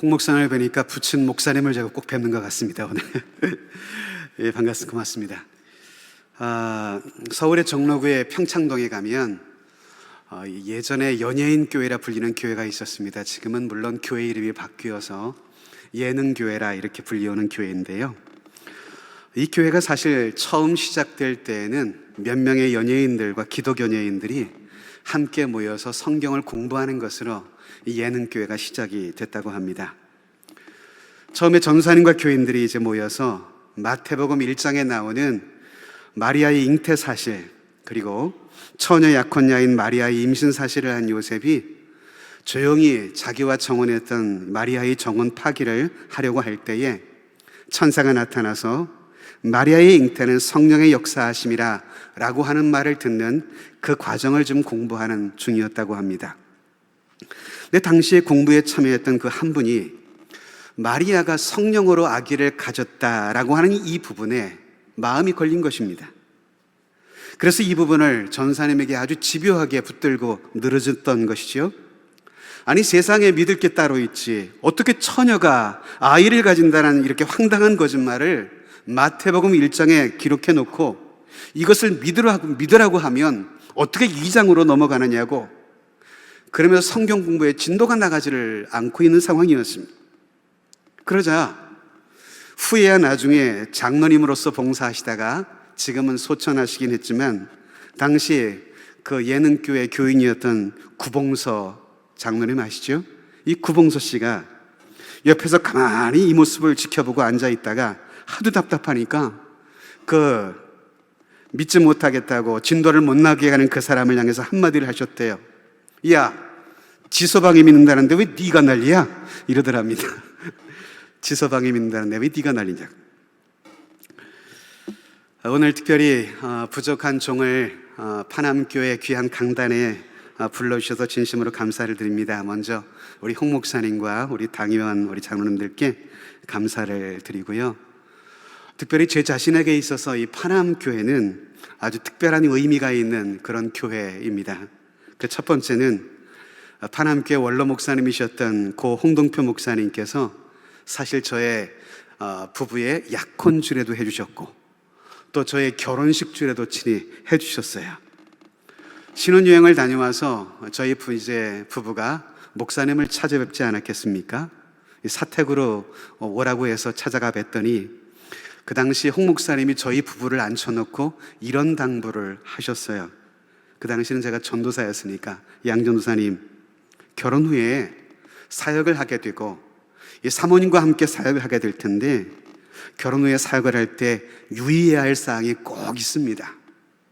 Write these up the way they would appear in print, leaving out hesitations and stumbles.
홍 목사님을 뵈니까 부친 목사님을 제가 꼭 뵙는 것 같습니다, 오늘. 예, 반갑습니다. 고맙습니다. 서울의 종로구의 평창동에 가면 예전에 연예인 교회라 불리는 교회가 있었습니다. 지금은 물론 교회 이름이 바뀌어서 예능교회라 이렇게 불리우는 교회인데요. 이 교회가 사실 처음 시작될 때에는 몇 명의 연예인들과 기독 연예인들이 함께 모여서 성경을 공부하는 것으로 이 예능교회가 시작이 됐다고 합니다. 처음에 전사님과 교인들이 이제 모여서 마태복음 1장에 나오는 마리아의 잉태 사실, 그리고 처녀 약혼녀인 마리아의 임신 사실을 한 요셉이 조용히 자기와 정혼했던 마리아의 정혼 파기를 하려고 할 때에 천사가 나타나서 마리아의 잉태는 성령의 역사하심이라 라고 하는 말을 듣는 그 과정을 좀 공부하는 중이었다고 합니다. 근데 당시에 공부에 참여했던 그 한 분이 마리아가 성령으로 아기를 가졌다라고 하는 이 부분에 마음이 걸린 것입니다. 그래서 이 부분을 전사님에게 아주 집요하게 붙들고 늘어졌던 것이죠. 아니, 세상에 믿을 게 따로 있지, 어떻게 처녀가 아이를 가진다는 이렇게 황당한 거짓말을 마태복음 1장에 기록해 놓고 이것을 믿으라고 하면 어떻게 2장으로 넘어가느냐고, 그러면서 성경 공부에 진도가 나가지를 않고 있는 상황이었습니다. 그러자 후에야 나중에 장로님으로서 봉사하시다가 지금은 소천하시긴 했지만 당시 그 예능교회 교인이었던 구봉서 장로님 아시죠? 이 구봉서 씨가 옆에서 가만히 이 모습을 지켜보고 앉아있다가 하도 답답하니까 그 믿지 못하겠다고 진도를 못 나게 하는 그 사람을 향해서 한마디를 하셨대요. 야, 지서방이 믿는다는데 왜 네가 난리야? 이러더랍니다. 지서방이 믿는다는데 왜 네가 난리냐. 오늘 특별히 부족한 종을 파남교회 귀한 강단에 불러주셔서 진심으로 감사를 드립니다. 먼저 우리 홍 목사님과 우리 당의원, 우리 장로님들께 감사를 드리고요. 특별히 제 자신에게 있어서 이 파남교회는 아주 특별한 의미가 있는 그런 교회입니다. 그 첫 번째는 파남교회 원로 목사님이셨던 고 홍동표 목사님께서 사실 저의 부부의 약혼 주례도 해주셨고 또 저의 결혼식 주례도 친히 해주셨어요. 신혼여행을 다녀와서 저희 부부가 목사님을 찾아뵙지 않았겠습니까? 사택으로 오라고 해서 찾아가 뵀더니 그 당시 홍 목사님이 저희 부부를 앉혀놓고 이런 당부를 하셨어요. 그 당시는 제가 전도사였으니까, 양 전도사님, 결혼 후에 사역을 하게 되고 이 사모님과 함께 사역을 하게 될 텐데 결혼 후에 사역을 할 때 유의해야 할 사항이 꼭 있습니다.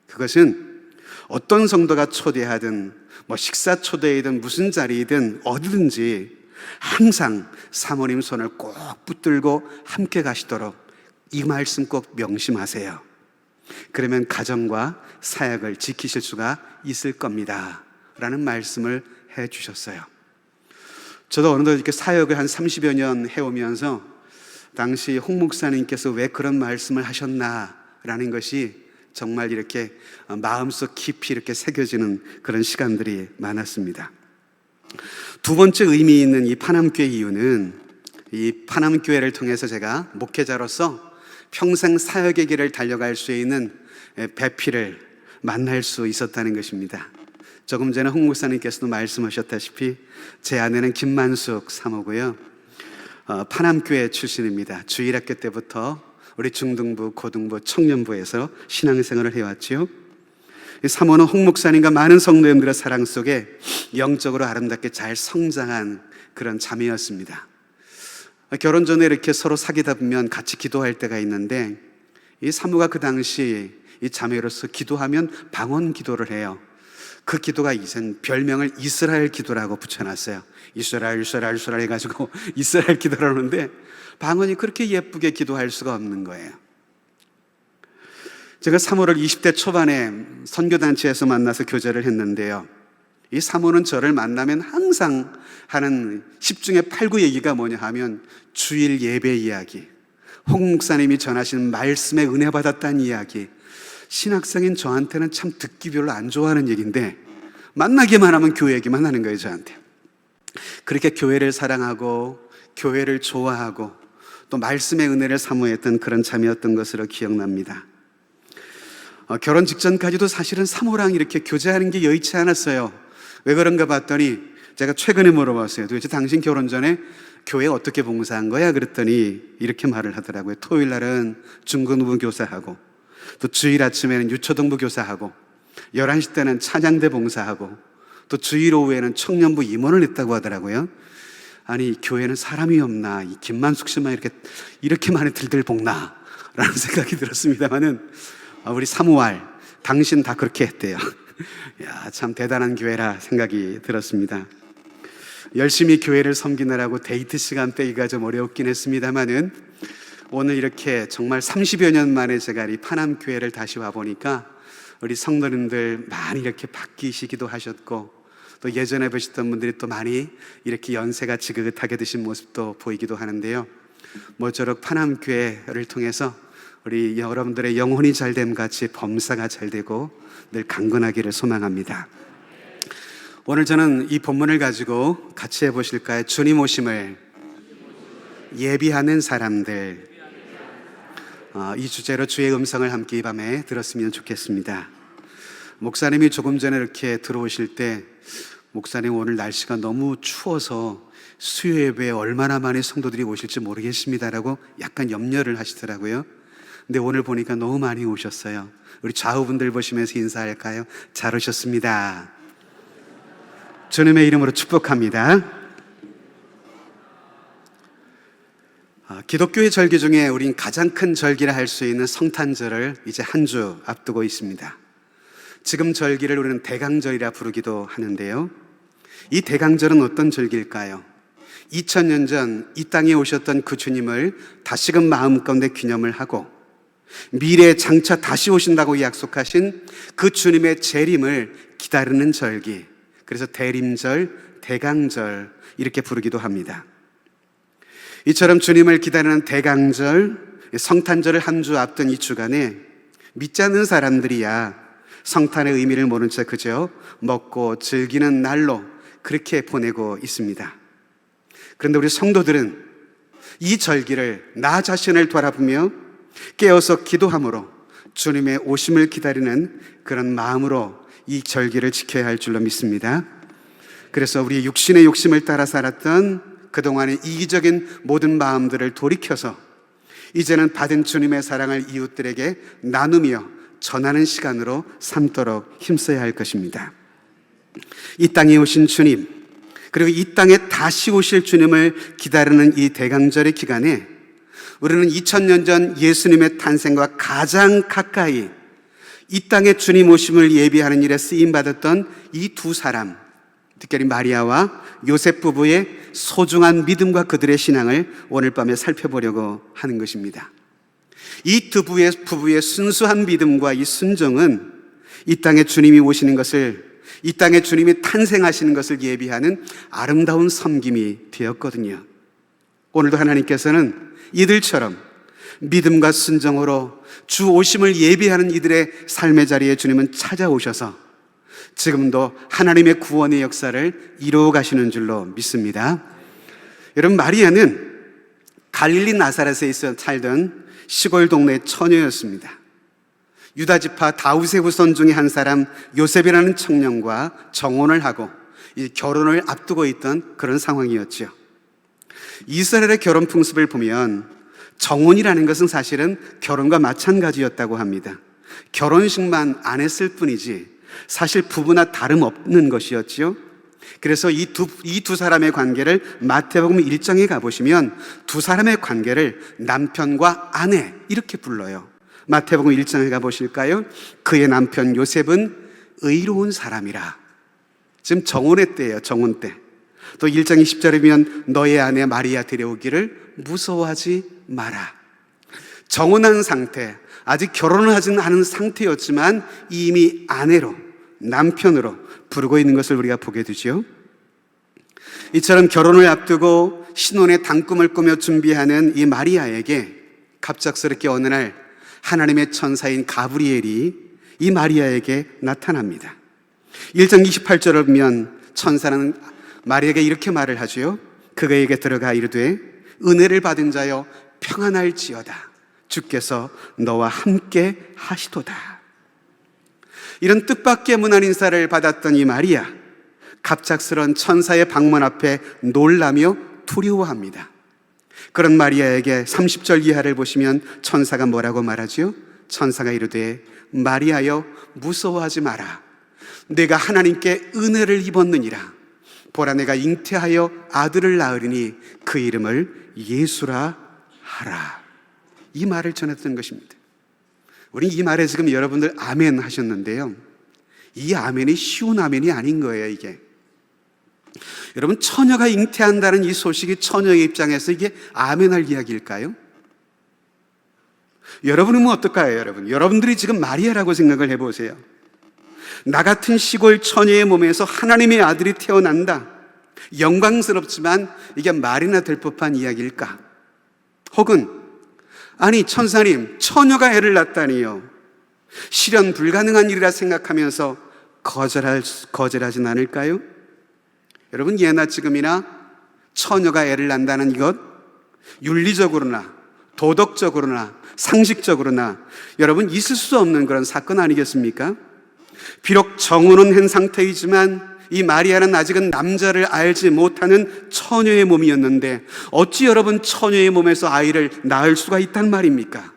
그것은 어떤 성도가 초대하든 식사 초대이든 무슨 자리이든 어디든지 항상 사모님 손을 꼭 붙들고 함께 가시도록 이 말씀 꼭 명심하세요. 그러면 가정과 사역을 지키실 수가 있을 겁니다 라는 말씀을 해 주셨어요. 저도 어느덧 이렇게 사역을 한 30여 년 해오면서 당시 홍 목사님께서 왜 그런 말씀을 하셨나라는 것이 정말 이렇게 마음속 깊이 이렇게 새겨지는 그런 시간들이 많았습니다. 두 번째 의미 있는 이 파남교회 이유는 이 파남교회를 통해서 제가 목회자로서 평생 사역의 길을 달려갈 수 있는 배필을 만날 수 있었다는 것입니다. 조금 전에 홍 목사님께서도 말씀하셨다시피 제 아내는 김만숙 사모고요. 파남교회 출신입니다. 주일학교 때부터 우리 중등부, 고등부, 청년부에서 신앙생활을 해왔죠. 사모는 홍 목사님과 많은 성도님들의 사랑 속에 영적으로 아름답게 잘 성장한 그런 자매였습니다. 결혼 전에 이렇게 서로 사귀다 보면 같이 기도할 때가 있는데 이 사모가 그 당시 이 자매로서 기도하면 방언 기도를 해요. 그 기도가 이젠 별명을 이스라엘 기도라고 붙여놨어요. 이스라엘 해가지고 이스라엘 기도를 하는데 방언이 그렇게 예쁘게 기도할 수가 없는 거예요. 제가 사모를 20대 초반에 선교단체에서 만나서 교제를 했는데요, 이 사모는 저를 만나면 항상 하는 10중에 8구 얘기가 뭐냐 하면 주일 예배 이야기, 홍 목사님이 전하신 말씀에 은혜 받았다는 이야기. 신학생인 저한테는 참 듣기 별로 안 좋아하는 얘기인데 만나기만 하면 교회 얘기만 하는 거예요, 저한테. 그렇게 교회를 사랑하고 교회를 좋아하고 또 말씀의 은혜를 사모했던 그런 참이었던 것으로 기억납니다. 결혼 직전까지도 사실은 사모랑 이렇게 교제하는 게 여의치 않았어요. 왜 그런가 봤더니 제가 최근에 물어봤어요. 도대체 당신 결혼 전에 교회 어떻게 봉사한 거야? 그랬더니 이렇게 말을 하더라고요. 토요일 날은 중고등부 교사하고 또 주일 아침에는 유초등부 교사하고 11시 때는 찬양대 봉사하고 또 주일 오후에는 청년부 임원을 했다고 하더라고요. 아니, 교회는 사람이 없나? 이 김만숙 씨만 이렇게 많이 들들 볶나? 라는 생각이 들었습니다만은 우리 사무알, 당신 다 그렇게 했대요. 야, 참 대단한 교회라 생각이 들었습니다. 열심히 교회를 섬기느라고 데이트 시간 빼기가 좀 어려웠긴 했습니다만은 오늘 이렇게 정말 30여 년 만에 제가 이 파남교회를 다시 와보니까 우리 성도님들 많이 이렇게 바뀌시기도 하셨고 또 예전에 보셨던 분들이 또 많이 이렇게 연세가 지긋하게 드신 모습도 보이기도 하는데요. 모쪼록 파남교회를 통해서 우리 여러분들의 영혼이 잘됨 같이 범사가 잘되고 늘 강건하기를 소망합니다. 오늘 저는 이 본문을 가지고 같이 해보실까요? 주님 오심을 예비하는 사람들, 이 주제로 주의 음성을 함께 이 밤에 들었으면 좋겠습니다. 목사님이 조금 전에 이렇게 들어오실 때 목사님 오늘 날씨가 너무 추워서 수요 예배에 얼마나 많은 성도들이 오실지 모르겠습니다라고 약간 염려를 하시더라고요. 근데 오늘 보니까 너무 많이 오셨어요. 우리 좌우분들 보시면서 인사할까요? 잘 오셨습니다. 주님의 이름으로 축복합니다. 기독교의 절기 중에 우린 가장 큰 절기라 할 수 있는 성탄절을 이제 한 주 앞두고 있습니다. 지금 절기를 우리는 대강절이라 부르기도 하는데요. 이 대강절은 어떤 절기일까요? 2000년 전 이 땅에 오셨던 그 주님을 다시금 마음 가운데 기념을 하고 미래에 장차 다시 오신다고 약속하신 그 주님의 재림을 기다리는 절기, 그래서 대림절, 대강절 이렇게 부르기도 합니다. 이처럼 주님을 기다리는 대강절, 성탄절을 한 주 앞둔 이 주간에 믿지 않는 사람들이야 성탄의 의미를 모른 채 그저 먹고 즐기는 날로 그렇게 보내고 있습니다. 그런데 우리 성도들은 이 절기를 나 자신을 돌아보며 깨어서 기도함으로 주님의 오심을 기다리는 그런 마음으로 이 절기를 지켜야 할 줄로 믿습니다. 그래서 우리 육신의 욕심을 따라 살았던 그동안의 이기적인 모든 마음들을 돌이켜서 이제는 받은 주님의 사랑을 이웃들에게 나누며 전하는 시간으로 삼도록 힘써야 할 것입니다. 이 땅에 오신 주님, 그리고 이 땅에 다시 오실 주님을 기다리는 이 대강절의 기간에 우리는 2000년 전 예수님의 탄생과 가장 가까이 이 땅에 주님 오심을 예비하는 일에 쓰임받았던 이 두 사람, 특별히 마리아와 요셉 부부의 소중한 믿음과 그들의 신앙을 오늘 밤에 살펴보려고 하는 것입니다. 이 두 부부의 순수한 믿음과 이 순종은 이 땅에 주님이 오시는 것을, 이 땅에 주님이 탄생하시는 것을 예비하는 아름다운 섬김이 되었거든요. 오늘도 하나님께서는 이들처럼 믿음과 순종으로 주 오심을 예비하는 이들의 삶의 자리에 주님은 찾아오셔서 지금도 하나님의 구원의 역사를 이루어 가시는 줄로 믿습니다. 여러분, 마리아는 갈릴리 나사렛에 살던 시골 동네 처녀였습니다. 유다 지파 다윗의 후손 중에 한 사람 요셉이라는 청년과 정혼을 하고 이 결혼을 앞두고 있던 그런 상황이었죠. 이스라엘의 결혼 풍습을 보면 정혼이라는 것은 사실은 결혼과 마찬가지였다고 합니다. 결혼식만 안 했을 뿐이지 사실 부부나 다름없는 것이었죠. 그래서 이 두 사람의 관계를 마태복음 1장에 가보시면 두 사람의 관계를 남편과 아내 이렇게 불러요. 마태복음 1장에 가보실까요? 그의 남편 요셉은 의로운 사람이라. 지금 정혼의 때예요, 정혼 때. 또 1장 20절이면 너의 아내 마리아 데려오기를 무서워하지 마라. 정혼한 상태, 아직 결혼을 하지는 않은 상태였지만 이미 아내로, 남편으로 부르고 있는 것을 우리가 보게 되죠. 이처럼 결혼을 앞두고 신혼의 단꿈을 꾸며 준비하는 이 마리아에게 갑작스럽게 어느 날 하나님의 천사인 가브리엘이 이 마리아에게 나타납니다. 1장 28절을 보면 천사는 마리아에게 이렇게 말을 하지요. 그에게 들어가 이르되 은혜를 받은 자여 평안할지어다. 주께서 너와 함께 하시도다. 이런 뜻밖의 문안 인사를 받았던 이 마리아, 갑작스런 천사의 방문 앞에 놀라며 두려워합니다. 그런 마리아에게 30절 이하를 보시면 천사가 뭐라고 말하지요? 천사가 이르되 마리아여 무서워하지 마라. 내가 하나님께 은혜를 입었느니라. 보라 내가 잉태하여 아들을 낳으리니 그 이름을 예수라 하라. 이 말을 전했던 것입니다. 우리는 이 말에 지금 여러분들 아멘 하셨는데요, 이 아멘이 쉬운 아멘이 아닌 거예요. 이게 여러분, 처녀가 잉태한다는 이 소식이 처녀의 입장에서 이게 아멘할 이야기일까요? 여러분은 어떨까요? 여러분들이 지금 마리아라고 생각을 해보세요. 나 같은 시골 처녀의 몸에서 하나님의 아들이 태어난다. 영광스럽지만 이게 말이나 될 법한 이야기일까? 혹은 아니 천사님, 처녀가 애를 낳다니요, 실현 불가능한 일이라 생각하면서 거절하진 않을까요? 여러분, 예나 지금이나 처녀가 애를 낳는다는 이것, 윤리적으로나 도덕적으로나 상식적으로나 여러분 있을 수 없는 그런 사건 아니겠습니까? 비록 정혼은 한 상태이지만 이 마리아는 아직은 남자를 알지 못하는 처녀의 몸이었는데 어찌 여러분 처녀의 몸에서 아이를 낳을 수가 있단 말입니까?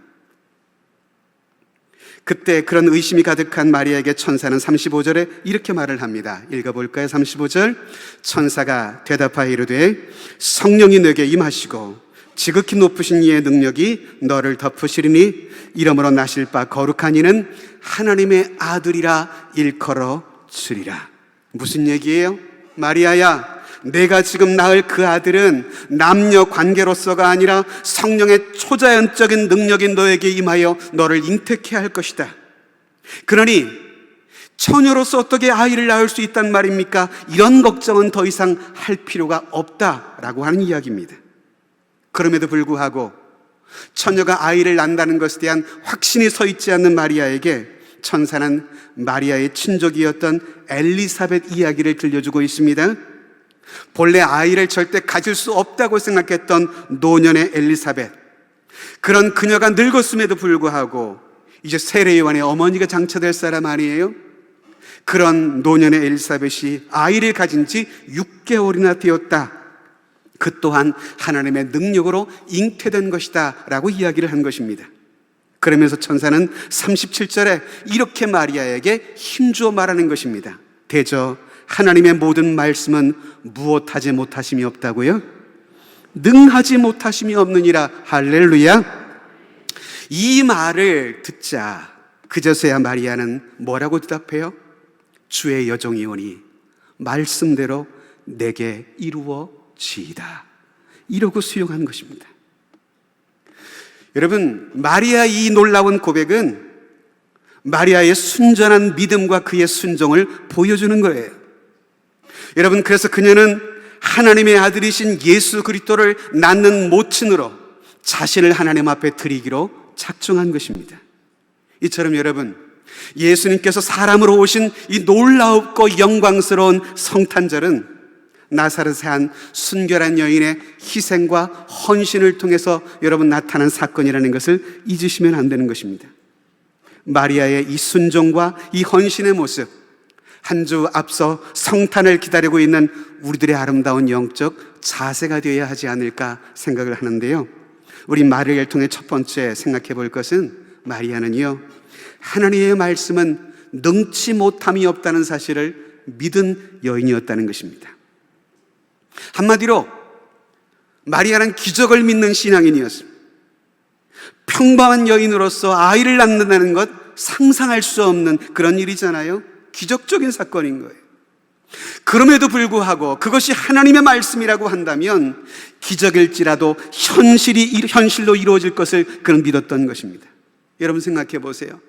그때 그런 의심이 가득한 마리아에게 천사는 35절에 이렇게 말을 합니다. 읽어볼까요? 35절, 천사가 대답하여 이르되 성령이 내게 임하시고 지극히 높으신 이의 능력이 너를 덮으시리니 이러므로 나실 바 거룩한 이는 하나님의 아들이라 일컬어주리라. 무슨 얘기예요? 마리아야, 내가 지금 낳을 그 아들은 남녀 관계로서가 아니라 성령의 초자연적인 능력이 너에게 임하여 너를 잉태케 할 것이다. 그러니 처녀로서 어떻게 아이를 낳을 수 있단 말입니까? 이런 걱정은 더 이상 할 필요가 없다라고 하는 이야기입니다. 그럼에도 불구하고 처녀가 아이를 낳는다는 것에 대한 확신이 서 있지 않는 마리아에게 천사는 마리아의 친족이었던 엘리사벳 이야기를 들려주고 있습니다. 본래 아이를 절대 가질 수 없다고 생각했던 노년의 엘리사벳, 그런 그녀가 늙었음에도 불구하고 이제 세례 요한의 어머니가 장차될 사람 아니에요? 그런 노년의 엘리사벳이 아이를 가진 지 6개월이나 되었다. 그 또한 하나님의 능력으로 잉태된 것이다 라고 이야기를 한 것입니다. 그러면서 천사는 37절에 이렇게 마리아에게 힘주어 말하는 것입니다. 대저 하나님의 모든 말씀은 무엇하지 못하심이 없다고요? 능하지 못하심이 없느니라. 할렐루야. 이 말을 듣자 그제서야 마리아는 뭐라고 대답해요? 주의 여종이오니 말씀대로 내게 이루어지이다. 이러고 수용한 것입니다. 여러분, 마리아의 이 놀라운 고백은 마리아의 순전한 믿음과 그의 순종을 보여주는 거예요. 여러분, 그래서 그녀는 하나님의 아들이신 예수 그리스도를 낳는 모친으로 자신을 하나님 앞에 드리기로 작정한 것입니다. 이처럼 여러분, 예수님께서 사람으로 오신 이 놀라웠고 영광스러운 성탄절은 나사렛의 한 순결한 여인의 희생과 헌신을 통해서 여러분 나타난 사건이라는 것을 잊으시면 안 되는 것입니다. 마리아의 이 순종과 이 헌신의 모습, 한 주 앞서 성탄을 기다리고 있는 우리들의 아름다운 영적 자세가 되어야 하지 않을까 생각을 하는데요, 우리 마리아를 통해 첫 번째 생각해 볼 것은 마리아는요, 하나님의 말씀은 능치 못함이 없다는 사실을 믿은 여인이었다는 것입니다. 한마디로 마리아는 기적을 믿는 신앙인이었습니다. 평범한 여인으로서 아이를 낳는다는 것 상상할 수 없는 그런 일이잖아요. 기적적인 사건인 거예요. 그럼에도 불구하고 그것이 하나님의 말씀이라고 한다면 기적일지라도 현실로 이루어질 것을 그는 믿었던 것입니다. 여러분 생각해 보세요.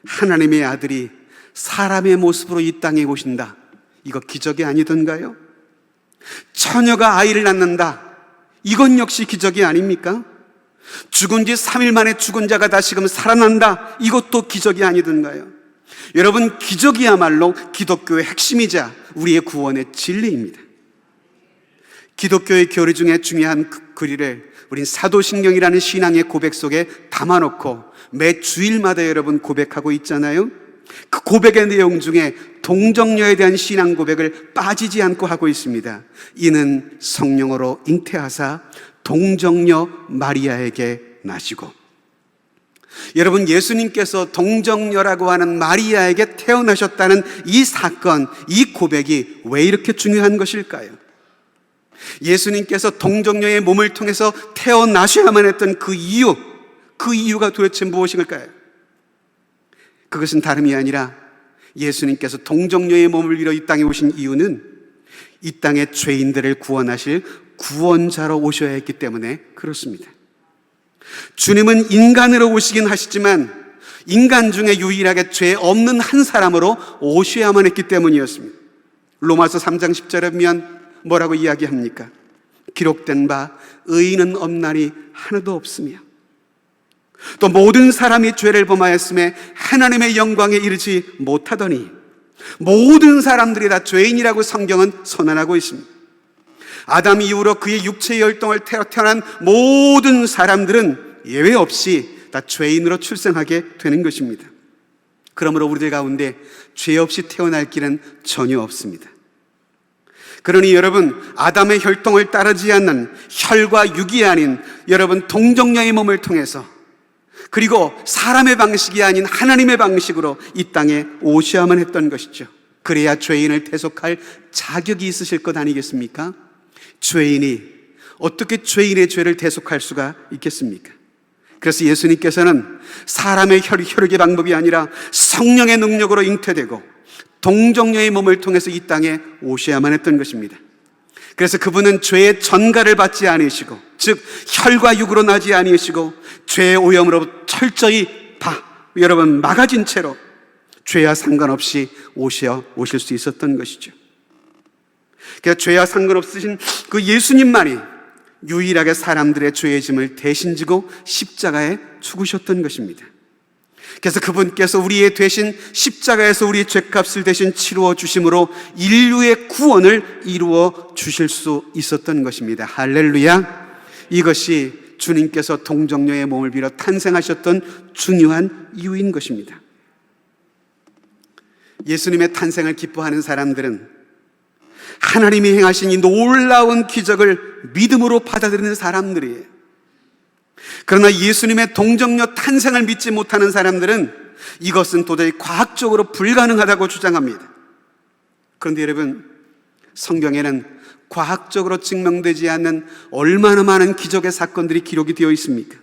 하나님의 아들이 사람의 모습으로 이 땅에 오신다. 이거 기적이 아니던가요? 처녀가 아이를 낳는다. 이건 역시 기적이 아닙니까? 죽은 지 3일 만에 죽은 자가 다시금 살아난다. 이것도 기적이 아니던가요? 여러분, 기적이야말로 기독교의 핵심이자 우리의 구원의 진리입니다. 기독교의 교리 중에 중요한 교리를 우린 사도신경이라는 신앙의 고백 속에 담아놓고 매 주일마다 여러분 고백하고 있잖아요. 그 고백의 내용 중에 동정녀에 대한 신앙 고백을 빠지지 않고 하고 있습니다. 이는 성령으로 잉태하사 동정녀 마리아에게 나시고. 여러분, 예수님께서 동정녀라고 하는 마리아에게 태어나셨다는 이 사건, 이 고백이 왜 이렇게 중요한 것일까요? 예수님께서 동정녀의 몸을 통해서 태어나셔야만 했던 그 이유가 도대체 무엇일까요? 그것은 다름이 아니라 예수님께서 동정녀의 몸을 입어 이 땅에 오신 이유는 이 땅의 죄인들을 구원하실 구원자로 오셔야 했기 때문에 그렇습니다. 주님은 인간으로 오시긴 하시지만 인간 중에 유일하게 죄 없는 한 사람으로 오셔야만 했기 때문이었습니다. 로마서 3장 10절에 보면 뭐라고 이야기합니까? 기록된 바 의인은 없나니 하나도 없으며 또 모든 사람이 죄를 범하였음에 하나님의 영광에 이르지 못하더니 모든 사람들이 다 죄인이라고 성경은 선언하고 있습니다. 아담 이후로 그의 육체의 혈통을 태어난 모든 사람들은 예외 없이 다 죄인으로 출생하게 되는 것입니다. 그러므로 우리들 가운데 죄 없이 태어날 길은 전혀 없습니다. 그러니 여러분, 아담의 혈통을 따르지 않는 혈과 육이 아닌 여러분 동정녀의 몸을 통해서, 그리고 사람의 방식이 아닌 하나님의 방식으로 이 땅에 오셔야만 했던 것이죠. 그래야 죄인을 대속할 자격이 있으실 것 아니겠습니까? 죄인이 어떻게 죄인의 죄를 대속할 수가 있겠습니까? 그래서 예수님께서는 사람의 혈육의 방법이 아니라 성령의 능력으로 잉태되고 동정녀의 몸을 통해서 이 땅에 오셔야만 했던 것입니다. 그래서 그분은 죄의 전가를 받지 않으시고, 즉 혈과 육으로 나지 않으시고 죄의 오염으로 철저히 여러분 막아진 채로 죄와 상관없이 오실 수 있었던 것이죠. 그래서 죄와 상관없으신 그 예수님만이 유일하게 사람들의 죄의 짐을 대신 지고 십자가에 죽으셨던 것입니다. 그래서 그분께서 우리의 대신 십자가에서 우리의 죄값을 대신 치루어 주심으로 인류의 구원을 이루어 주실 수 있었던 것입니다. 할렐루야. 이것이 주님께서 동정녀의 몸을 빌어 탄생하셨던 중요한 이유인 것입니다. 예수님의 탄생을 기뻐하는 사람들은 하나님이 행하신 이 놀라운 기적을 믿음으로 받아들이는 사람들이에요. 그러나 예수님의 동정녀 탄생을 믿지 못하는 사람들은 이것은 도저히 과학적으로 불가능하다고 주장합니다. 그런데 여러분, 성경에는 과학적으로 증명되지 않는 얼마나 많은 기적의 사건들이 기록이 되어 있습니까?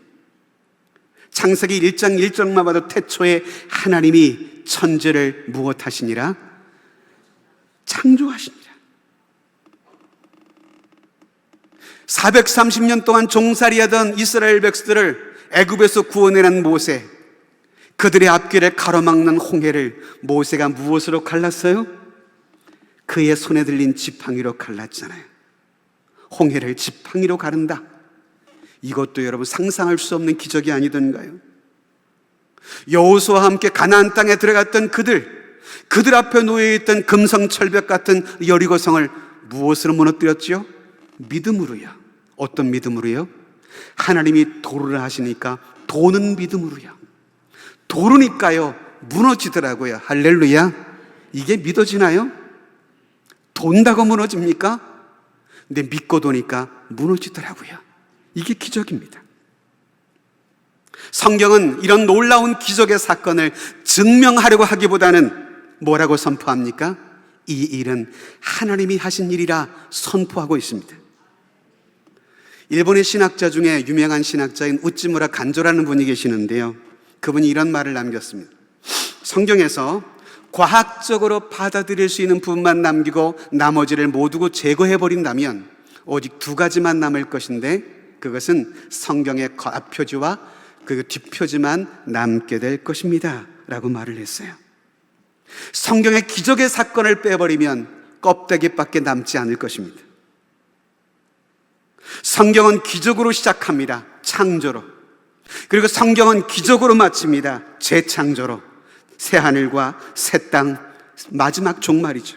창세기 1장 1절만 봐도 태초에 하나님이 천지를 무엇하시니라? 창조하시니라. 430년 동안 종살이하던 이스라엘 백성들을 애굽에서 구원해낸 모세, 그들의 앞길을 가로막는 홍해를 모세가 무엇으로 갈랐어요? 그의 손에 들린 지팡이로 갈랐잖아요. 홍해를 지팡이로 가른다. 이것도 여러분 상상할 수 없는 기적이 아니던가요? 여호수아와 함께 가나안 땅에 들어갔던 그들 앞에 놓여있던 금성철벽 같은 여리고성을 무엇으로 무너뜨렸죠? 믿음으로요. 어떤 믿음으로요? 하나님이 도를 하시니까 도는 믿음으로요. 도르니까요 무너지더라고요. 할렐루야. 이게 믿어지나요? 돈다고 무너집니까? 근데 믿고 도니까 무너지더라고요. 이게 기적입니다. 성경은 이런 놀라운 기적의 사건을 증명하려고 하기보다는 뭐라고 선포합니까? 이 일은 하나님이 하신 일이라 선포하고 있습니다. 일본의 신학자 중에 유명한 신학자인 우찌무라 간조라는 분이 계시는데요, 그분이 이런 말을 남겼습니다. 성경에서 과학적으로 받아들일 수 있는 부분만 남기고 나머지를 모두 제거해버린다면 오직 두 가지만 남을 것인데 그것은 성경의 앞표지와 그 뒷표지만 남게 될 것입니다 라고 말을 했어요. 성경의 기적의 사건을 빼버리면 껍데기밖에 남지 않을 것입니다. 성경은 기적으로 시작합니다. 창조로. 그리고 성경은 기적으로 마칩니다. 재창조로. 새 하늘과 새 땅, 마지막 종말이죠.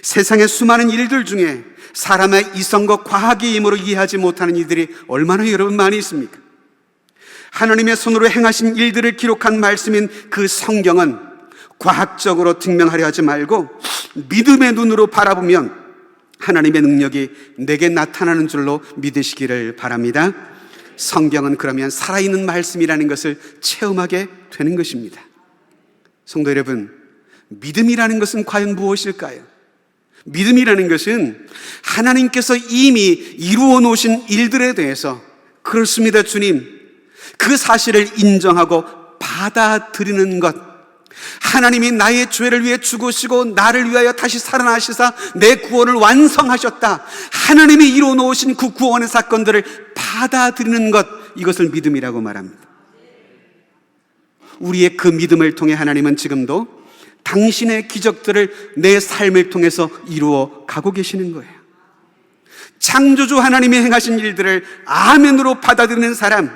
세상의 수많은 일들 중에 사람의 이성과 과학의 힘으로 이해하지 못하는 이들이 얼마나 여러분 많이 있습니까? 하나님의 손으로 행하신 일들을 기록한 말씀인 그 성경은 과학적으로 증명하려 하지 말고 믿음의 눈으로 바라보면 하나님의 능력이 내게 나타나는 줄로 믿으시기를 바랍니다. 성경은 그러면 살아있는 말씀이라는 것을 체험하게 되는 것입니다. 성도 여러분, 믿음이라는 것은 과연 무엇일까요? 믿음이라는 것은 하나님께서 이미 이루어 놓으신 일들에 대해서 그렇습니다, 주님, 그 사실을 인정하고 받아들이는 것. 하나님이 나의 죄를 위해 죽으시고 나를 위하여 다시 살아나시사 내 구원을 완성하셨다. 하나님이 이루어 놓으신 그 구원의 사건들을 받아들이는 것, 이것을 믿음이라고 말합니다. 우리의 그 믿음을 통해 하나님은 지금도 당신의 기적들을 내 삶을 통해서 이루어 가고 계시는 거예요. 창조주 하나님이 행하신 일들을 아멘으로 받아들이는 사람,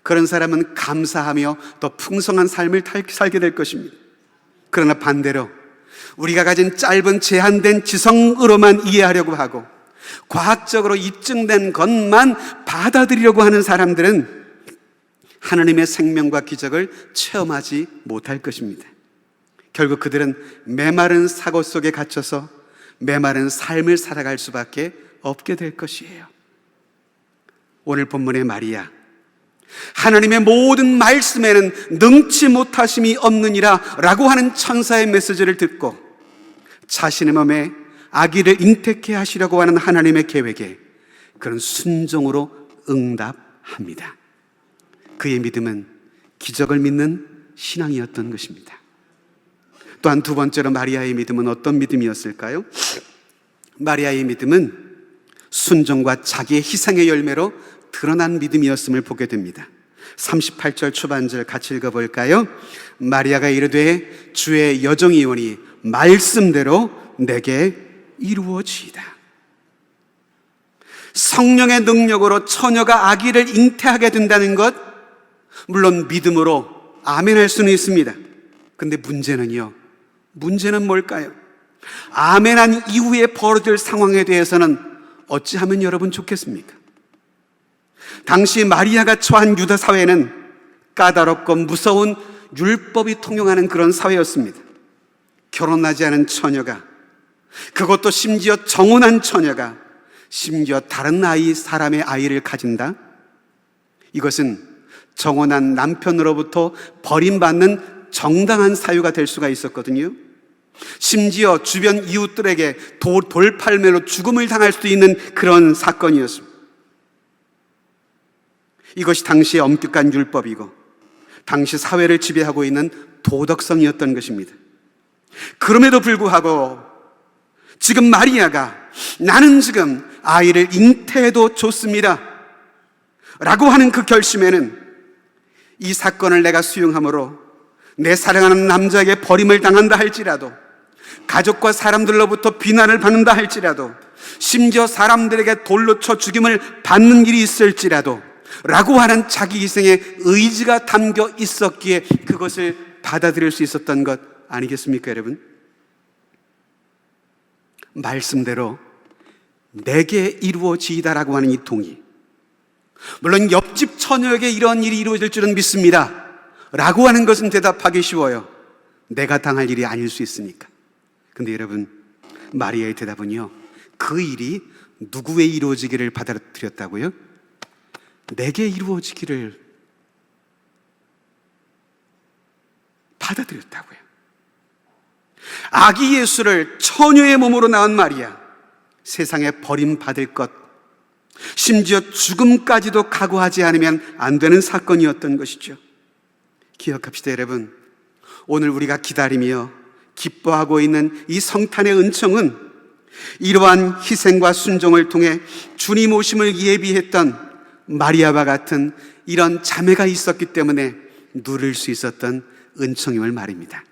그런 사람은 감사하며 더 풍성한 삶을 살게 될 것입니다. 그러나 반대로 우리가 가진 짧은 제한된 지성으로만 이해하려고 하고 과학적으로 입증된 것만 받아들이려고 하는 사람들은 하나님의 생명과 기적을 체험하지 못할 것입니다. 결국 그들은 메마른 사고 속에 갇혀서 메마른 삶을 살아갈 수밖에 없게 될 것이에요. 오늘 본문의 마리아, 하나님의 모든 말씀에는 능치 못하심이 없느니라 라고 하는 천사의 메시지를 듣고 자신의 몸에 아기를 잉태케 하시려고 하는 하나님의 계획에 그런 순종으로 응답합니다. 그의 믿음은 기적을 믿는 신앙이었던 것입니다. 또한 두 번째로 마리아의 믿음은 어떤 믿음이었을까요? 마리아의 믿음은 순종과 자기의 희생의 열매로 드러난 믿음이었음을 보게 됩니다. 38절 초반절 같이 읽어볼까요? 마리아가 이르되 주의 여정이오니 말씀대로 내게 이루어지이다. 성령의 능력으로 처녀가 아기를 잉태하게 된다는 것, 물론 믿음으로 아멘할 수는 있습니다. 근데 문제는 뭘까요? 아멘한 이후에 벌어질 상황에 대해서는 어찌하면 여러분 좋겠습니까? 당시 마리아가 처한 유다 사회는 까다롭고 무서운 율법이 통용하는 그런 사회였습니다. 결혼하지 않은 처녀가, 그것도 심지어 정혼한 처녀가 심지어 다른 사람의 아이를 가진다? 이것은 정혼한 남편으로부터 버림받는 정당한 사유가 될 수가 있었거든요. 심지어 주변 이웃들에게 돌팔매로 죽음을 당할 수 있는 그런 사건이었습니다. 이것이 당시의 엄격한 율법이고 당시 사회를 지배하고 있는 도덕성이었던 것입니다. 그럼에도 불구하고 지금 마리아가 나는 지금 아이를 잉태해도 좋습니다 라고 하는 그 결심에는 이 사건을 내가 수용함으로 내 사랑하는 남자에게 버림을 당한다 할지라도, 가족과 사람들로부터 비난을 받는다 할지라도, 심지어 사람들에게 돌로 쳐 죽임을 받는 일이 있을지라도 라고 하는 자기 희생의 의지가 담겨 있었기에 그것을 받아들일 수 있었던 것 아니겠습니까, 여러분? 말씀대로 내게 이루어지이다라고 하는 이 동의, 물론 옆집 처녀에게 이런 일이 이루어질 줄은 믿습니다 라고 하는 것은 대답하기 쉬워요. 내가 당할 일이 아닐 수 있으니까. 근데 여러분, 마리아의 대답은요, 그 일이 누구의 이루어지기를 받아들였다고요? 내게 이루어지기를 받아들였다고요. 아기 예수를 처녀의 몸으로 낳은 마리아, 세상에 버림받을 것, 심지어 죽음까지도 각오하지 않으면 안 되는 사건이었던 것이죠. 기억합시다, 여러분. 오늘 우리가 기다리며 기뻐하고 있는 이 성탄의 은총은 이러한 희생과 순종을 통해 주님 오심을 예비했던 마리아와 같은 이런 자매가 있었기 때문에 누릴 수 있었던 은총임을 말입니다.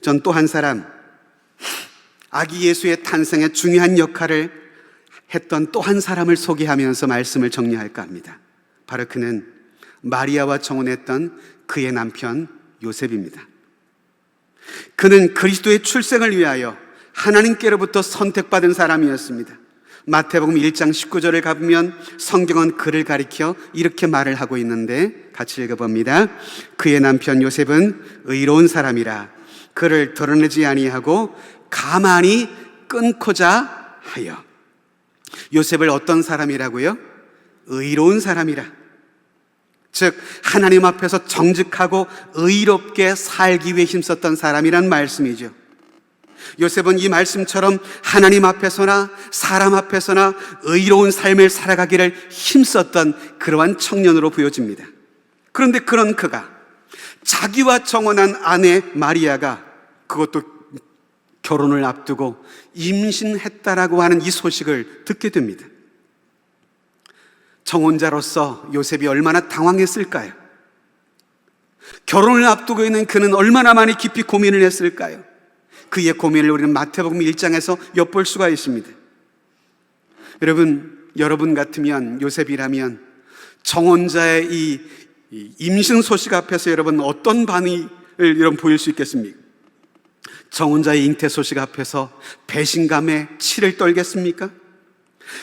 전 또 한 사람, 아기 예수의 탄생에 중요한 역할을 했던 또 한 사람을 소개하면서 말씀을 정리할까 합니다. 바로 그는 마리아와 정혼했던 그의 남편 요셉입니다. 그는 그리스도의 출생을 위하여 하나님께로부터 선택받은 사람이었습니다. 마태복음 1장 19절을 가보면 성경은 그를 가리켜 이렇게 말을 하고 있는데 같이 읽어봅니다. 그의 남편 요셉은 의로운 사람이라 그를 드러내지 아니하고 가만히 끊고자 하여. 요셉을 어떤 사람이라고요? 의로운 사람이라. 즉 하나님 앞에서 정직하고 의롭게 살기 위해 힘썼던 사람이란 말씀이죠. 요셉은 이 말씀처럼 하나님 앞에서나 사람 앞에서나 의로운 삶을 살아가기를 힘썼던 그러한 청년으로 보여집니다. 그런데 그런 그가 자기와 정혼한 아내 마리아가 그것도 결혼을 앞두고 임신했다라고 하는 이 소식을 듣게 됩니다. 정혼자로서 요셉이 얼마나 당황했을까요? 결혼을 앞두고 있는 그는 얼마나 많이 깊이 고민을 했을까요? 그의 고민을 우리는 마태복음 1장에서 엿볼 수가 있습니다. 여러분 같으면, 요셉이라면 정혼자의 이 임신 소식 앞에서 여러분 어떤 반응을 여러분 보일 수 있겠습니까? 정혼자의 잉태 소식 앞에서 배신감에 치를 떨겠습니까?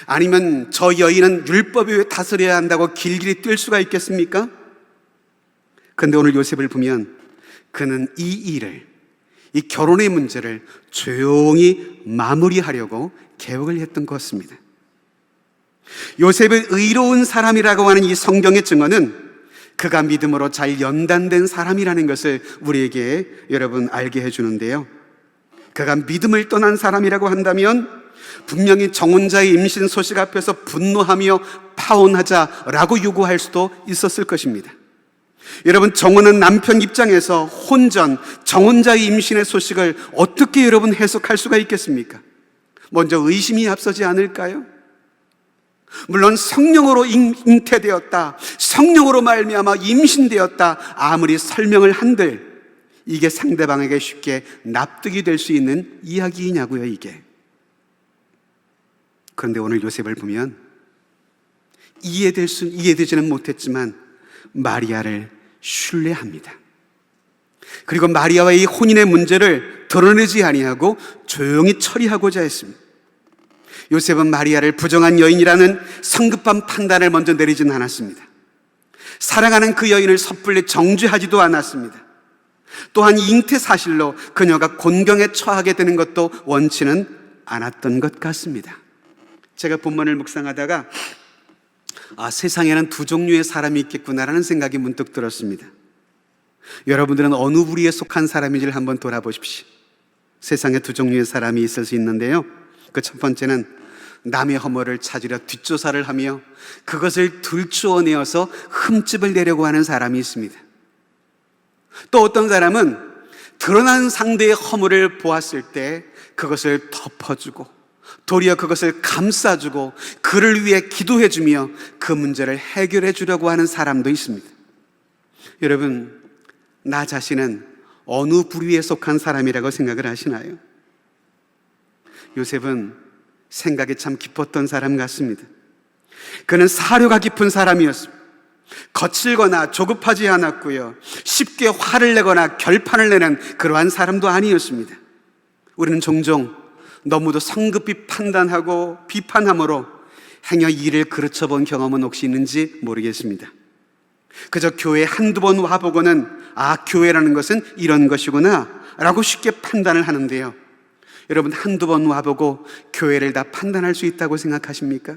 아니면 저 여인은 율법에 왜 다스려야 한다고 길길이 뛸 수가 있겠습니까? 그런데 오늘 요셉을 보면 그는 이 일을, 이 결혼의 문제를 조용히 마무리하려고 계획을 했던 것 같습니다. 요셉의 의로운 사람이라고 하는 이 성경의 증언은 그가 믿음으로 잘 연단된 사람이라는 것을 우리에게 여러분 알게 해주는데요. 그가 믿음을 떠난 사람이라고 한다면 분명히 정혼자의 임신 소식 앞에서 분노하며 파혼하자라고 요구할 수도 있었을 것입니다. 여러분, 정혼한 남편 입장에서 혼전, 정혼자의 임신의 소식을 어떻게 여러분 해석할 수가 있겠습니까? 먼저 의심이 앞서지 않을까요? 물론 성령으로 잉태되었다, 성령으로 말미암아 임신되었다, 아무리 설명을 한들 이게 상대방에게 쉽게 납득이 될 수 있는 이야기이냐고요, 이게. 그런데 오늘 요셉을 보면 이해되지는 못했지만 마리아를 신뢰합니다. 그리고 마리아와의 이 혼인의 문제를 드러내지 아니하고 조용히 처리하고자 했습니다. 요셉은 마리아를 부정한 여인이라는 성급한 판단을 먼저 내리지는 않았습니다. 사랑하는 그 여인을 섣불리 정죄하지도 않았습니다. 또한 잉태 사실로 그녀가 곤경에 처하게 되는 것도 원치는 않았던 것 같습니다. 제가 본문을 묵상하다가 세상에는 두 종류의 사람이 있겠구나라는 생각이 문득 들었습니다. 여러분들은 어느 부류에 속한 사람인지를 한번 돌아보십시오. 세상에 두 종류의 사람이 있을 수 있는데요, 그 첫 번째는 남의 허물을 찾으려 뒷조사를 하며 그것을 들추어내어서 흠집을 내려고 하는 사람이 있습니다. 또 어떤 사람은 드러난 상대의 허물을 보았을 때 그것을 덮어주고 도리어 그것을 감싸주고 그를 위해 기도해주며 그 문제를 해결해 주려고 하는 사람도 있습니다. 여러분, 나 자신은 어느 부류에 속한 사람이라고 생각을 하시나요? 요셉은 생각이 참 깊었던 사람 같습니다. 그는 사려가 깊은 사람이었습니다. 거칠거나 조급하지 않았고요, 쉽게 화를 내거나 결판을 내는 그러한 사람도 아니었습니다. 우리는 종종 너무도 성급히 판단하고 비판함으로 행여 일을 그르쳐 본 경험은 혹시 있는지 모르겠습니다. 그저 교회 한두 번 와보고는 교회라는 것은 이런 것이구나 라고 쉽게 판단을 하는데요, 여러분, 한두 번 와보고 교회를 다 판단할 수 있다고 생각하십니까?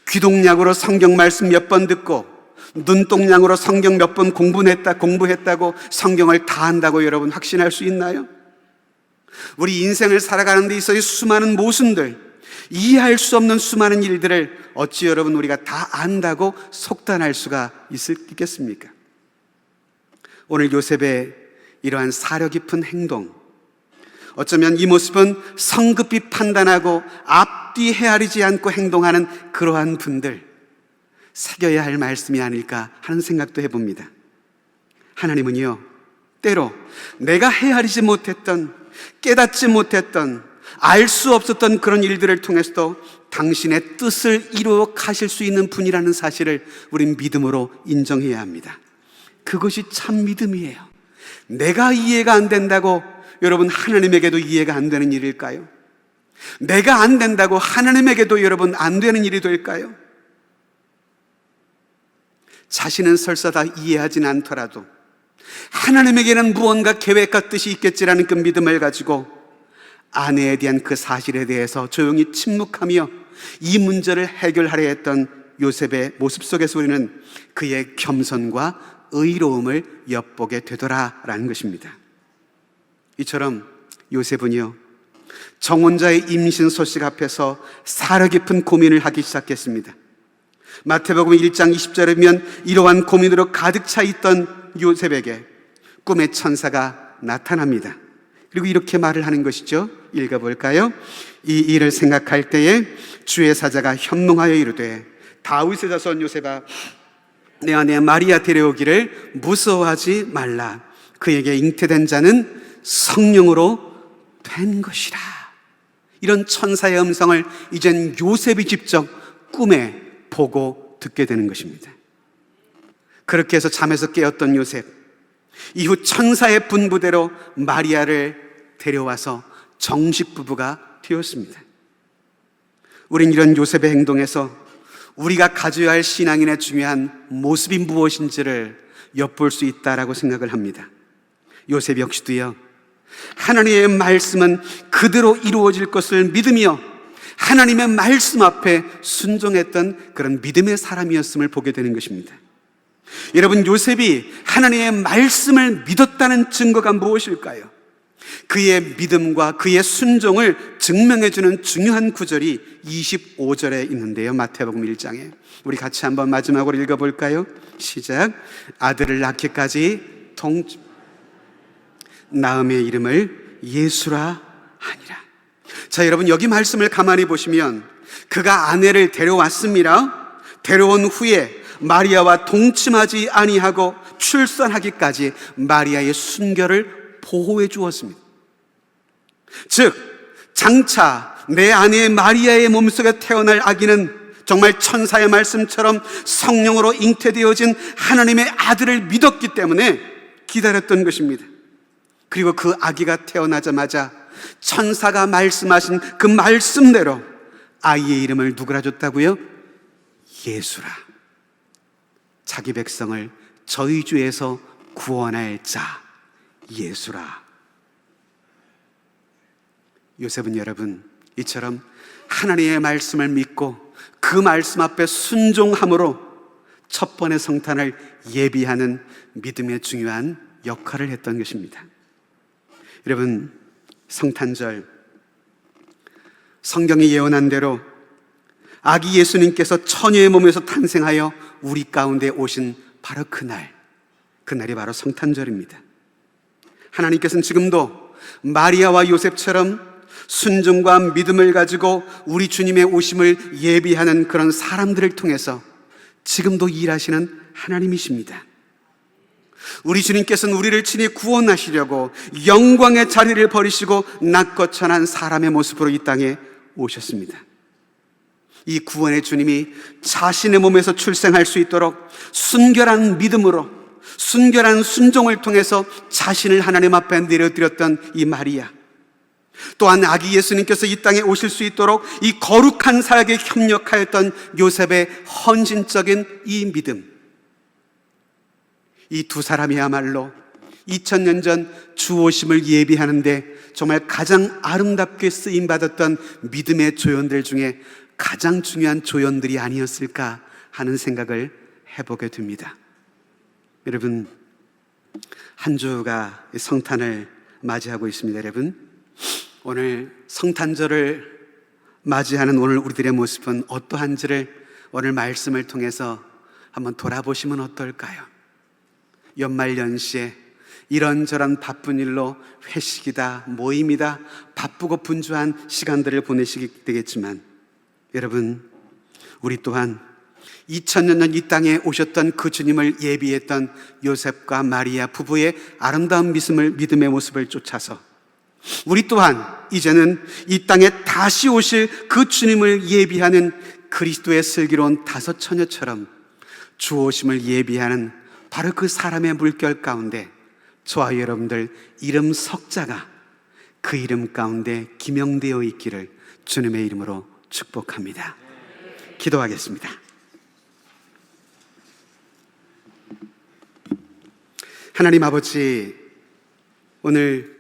귀동냥으로 성경 말씀 몇 번 듣고 눈동냥으로 성경 몇 번 공부했다고 성경을 다 안다고 여러분 확신할 수 있나요? 우리 인생을 살아가는 데 있어서 수많은 모순들, 이해할 수 없는 수많은 일들을 어찌 여러분 우리가 다 안다고 속단할 수가 있겠습니까? 오늘 요셉의 이러한 사려 깊은 행동, 어쩌면 이 모습은 성급히 판단하고 앞뒤 헤아리지 않고 행동하는 그러한 분들 새겨야 할 말씀이 아닐까 하는 생각도 해봅니다. 하나님은요, 때로 내가 헤아리지 못했던, 깨닫지 못했던, 알 수 없었던 그런 일들을 통해서도 당신의 뜻을 이루어 가실 수 있는 분이라는 사실을 우린 믿음으로 인정해야 합니다. 그것이 참 믿음이에요. 내가 이해가 안 된다고 여러분 하나님에게도 이해가 안 되는 일일까요? 내가 안 된다고 하나님에게도 여러분 안 되는 일이 될까요? 자신은 설사 다 이해하진 않더라도 하나님에게는 무언가 계획과 뜻이 있겠지라는 그 믿음을 가지고 아내에 대한 그 사실에 대해서 조용히 침묵하며 이 문제를 해결하려 했던 요셉의 모습 속에서 우리는 그의 겸손과 의로움을 엿보게 되더라라는 것입니다. 이처럼 요셉은요, 정혼자의 임신 소식 앞에서 사려 깊은 고민을 하기 시작했습니다. 마태복음 1장 20절에 보면 이러한 고민으로 가득 차 있던 요셉에게 꿈의 천사가 나타납니다. 그리고 이렇게 말을 하는 것이죠. 읽어볼까요? 이 일을 생각할 때에 주의 사자가 현몽하여 이르되 다윗의 자손 요셉아, 내 아내 마리아 데려오기를 무서워하지 말라. 그에게 잉태된 자는 성령으로 된 것이라. 이런 천사의 음성을 이젠 요셉이 직접 꿈에 보고 듣게 되는 것입니다. 그렇게 해서 잠에서 깨었던 요셉, 이후 천사의 분부대로 마리아를 데려와서 정식 부부가 되었습니다. 우린 이런 요셉의 행동에서 우리가 가져야 할 신앙인의 중요한 모습이 무엇인지를 엿볼 수 있다라고 생각을 합니다. 요셉 역시도요, 하나님의 말씀은 그대로 이루어질 것을 믿으며 하나님의 말씀 앞에 순종했던 그런 믿음의 사람이었음을 보게 되는 것입니다. 여러분, 요셉이 하나님의 말씀을 믿었다는 증거가 무엇일까요? 그의 믿음과 그의 순종을 증명해주는 중요한 구절이 25절에 있는데요, 마태복음 1장에 우리 같이 한번 마지막으로 읽어볼까요? 시작. 아들을 낳기까지 나음의 이름을 예수라 하니라. 자, 여러분, 여기 말씀을 가만히 보시면 그가 아내를 데려왔습니다. 데려온 후에 마리아와 동침하지 아니하고 출산하기까지 마리아의 순결을 보호해 주었습니다. 즉, 장차 내 아내 마리아의 몸속에 태어날 아기는 정말 천사의 말씀처럼 성령으로 잉태되어진 하나님의 아들을 믿었기 때문에 기다렸던 것입니다. 그리고 그 아기가 태어나자마자 천사가 말씀하신 그 말씀대로 아이의 이름을 누구라 줬다고요? 예수라. 자기 백성을 저희 주에서 구원할 자 예수라. 요셉은 여러분, 이처럼 하나님의 말씀을 믿고 그 말씀 앞에 순종함으로 첫 번의 성탄을 예비하는 믿음의 중요한 역할을 했던 것입니다. 여러분, 성탄절, 성경이 예언한 대로 아기 예수님께서 처녀의 몸에서 탄생하여 우리 가운데 오신 바로 그날이 바로 성탄절입니다. 하나님께서는 지금도 마리아와 요셉처럼 순종과 믿음을 가지고 우리 주님의 오심을 예비하는 그런 사람들을 통해서 지금도 일하시는 하나님이십니다. 우리 주님께서는 우리를 친히 구원하시려고 영광의 자리를 버리시고 낮고 천한 사람의 모습으로 이 땅에 오셨습니다. 이 구원의 주님이 자신의 몸에서 출생할 수 있도록 순결한 믿음으로, 순결한 순종을 통해서 자신을 하나님 앞에 내려드렸던 이 마리아, 또한 아기 예수님께서 이 땅에 오실 수 있도록 이 거룩한 사역에 협력하였던 요셉의 헌신적인 이 믿음, 이 두 사람이야말로 2000년 전 주 오심을 예비하는데 정말 가장 아름답게 쓰임받았던 믿음의 조연들 중에 가장 중요한 조연들이 아니었을까 하는 생각을 해보게 됩니다. 여러분, 한 주가 성탄을 맞이하고 있습니다. 여러분, 오늘 성탄절을 맞이하는 오늘 우리들의 모습은 어떠한지를 오늘 말씀을 통해서 한번 돌아보시면 어떨까요? 연말연시에 이런저런 바쁜 일로 회식이다, 모임이다, 바쁘고 분주한 시간들을 보내시게 되겠지만, 여러분, 우리 또한 2000년 전 이 땅에 오셨던 그 주님을 예비했던 요셉과 마리아 부부의 아름다운 믿음의 모습을 쫓아서 우리 또한 이제는 이 땅에 다시 오실 그 주님을 예비하는 그리스도의 슬기로운 다섯 처녀처럼 주 오심을 예비하는 바로 그 사람의 물결 가운데 저와 여러분들 이름 석자가 그 이름 가운데 기명되어 있기를 주님의 이름으로 축복합니다. 기도하겠습니다. 하나님 아버지, 오늘